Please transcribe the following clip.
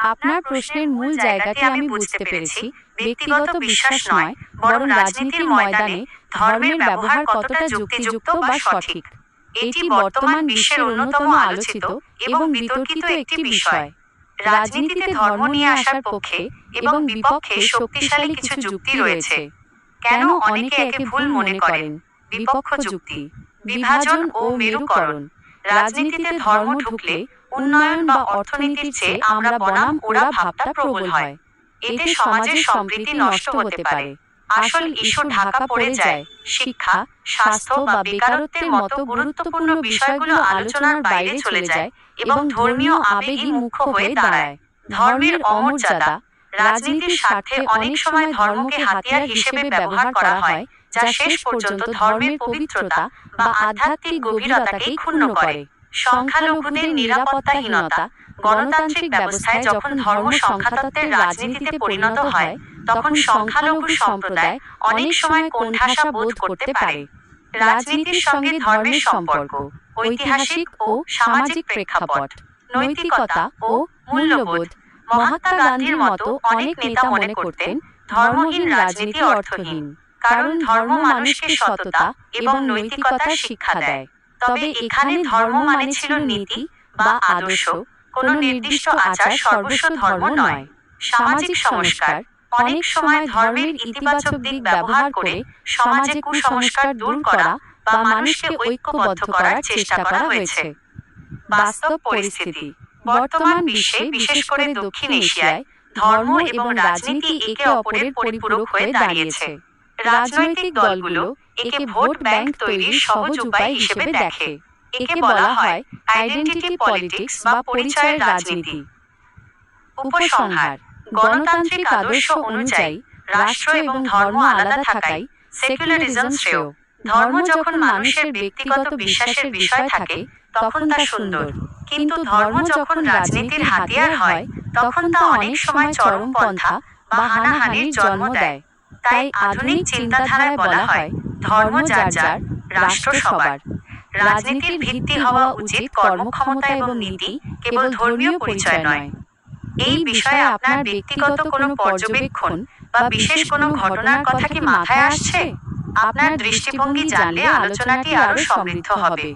আপনার প্রশ্নের মূল জায়গাটি আমি বুঝতে পেরেছি। ব্যক্তিগত বিশ্বাস নয়, বরং রাজনীতির ময়দানে ধর্মের ব্যবহার কতটা যুক্তিযুক্ত বা সঠিক। এটি বর্তমান বিশ্বের অন্যতম আলোচিত এবং বিতর্কিত একটি বিষয়। রাজনীতিতে ধর্ম নিয়ে আসার পক্ষে এবং বিপক্ষে শক্তিশালী কিছু যুক্তি রয়েছে। কেন অনেকে একে ভুল মনে করেন? বিপক্ষ যুক্তি, বিভাজন ও মেরুকরণ। রাজনীতিতে ধর্ম ঢুকলে উন্নয়ন বা অর্থনীতির চেয়ে আমরা বনাম ওরা ভাবটা প্রবল হয়। এতে সমাজের সম্প্রীতি নষ্ট হতে পারে। আসল ইস্যু ঢাকা পড়ে যায়। শিক্ষা, স্বাস্থ্য বা বেকারত্বের মতো গুরুত্বপূর্ণ বিষয়গুলো আলোচনার বাইরে চলে যায় এবং ধর্মীয় আবেগই মুখ্য হয়ে দাঁড়ায়। ধর্মের অমর্যাদা। রাজনীতির স্বার্থে অনেক সময় ধর্মকে হাতিয়ার হিসেবে ব্যবহার করা হয়, যা শেষ পর্যন্ত ধর্মের পবিত্রতা বা আধ্যাত্মিক গভীরতাকেই ক্ষুণ্ণ করে। সংখ্যালঘুদের নিরাপত্তাহীনতা। গণতান্ত্রিক ব্যবস্থায় যখন ধর্ম সংখ্যাতত্ত্বের রাজনীতিতে পরিণত হয়, তখন সংখ্যালঘু সম্প্রদায় অনেক সময় কোণঠাসা বোধ করতে পারে। রাজনীতির সঙ্গে ধর্মের সম্পর্ক, ঐতিহাসিক ও সামাজিক প্রেক্ষাপট, নৈতিকতা ও মূল্যবোধ। মহাত্মা গান্ধীর মতো অনেক নেতা মনে করতেন ধর্মহীন রাজনীতি অর্থহীন, কারণ ধর্ম মানুষকে সততা এবং নৈতিকতার শিক্ষা দেয়। তবে এখানে ধর্ম মানে ছিল নীতি বা আদর্শ, কোনো নির্দিষ্ট আচার সর্বস্ব ধর্ম নয়। সামাজিক সংস্কার। অনেক সময় ধর্মের ইতিবাচক দিক ব্যবহার করে সমাজে কুসংস্কার দূর করা বা মানুষকে ঐক্যবদ্ধ করার চেষ্টা করা হয়েছে। বাস্তব পরিস্থিতি। বর্তমান বিশ্বে, বিশেষ করে দক্ষিণ এশিয়ায়, ধর্ম এবং রাজনীতি একে অপরের পরিপূরক হয়ে দাঁড়িয়েছে। রাজনৈতিক দলগুলো একে ভোট ব্যাংক তৈরির সহজ উপায় হিসেবে দেখে। একে বলা হয় আইডেন্টিটি পলিটিক্স বা পরিচয়ের রাজনীতি। উপসংহার। গণতান্ত্রিক আদর্শ অনুযায়ী রাষ্ট্র এবং ধর্ম আলাদা থাকাই সেকুলারিজম শ্রেয়। ধর্ম যখন মানুষের ব্যক্তিগত বিশ্বাসের বিষয় থাকে, তখন তা সুন্দর। কিন্তু ধর্ম যখন রাজনীতির হাতিয়ার হয়, তখন তা অনেক সময় চরমপন্থা বা হানাহানির জন্ম দেয়। তাই আধুনিক চিন্তাধারায় বলা হয়, ধর্ম যার যার, রাষ্ট্র সবার। রাজনীতির ভিত্তি হওয়া উচিত কর্মক্ষমতা এবং নীতি, কেবল ধর্মীয় পরিচয় নয়। এই বিষয়ে আপনার ব্যক্তিগত কোনো পর্যবেক্ষণ বা বিশেষ কোনো ঘটনার কথা কি মাথায় আসছে? আপনার দৃষ্টিভঙ্গি জানলে আলোচনাটি আরও সমৃদ্ধ হবে।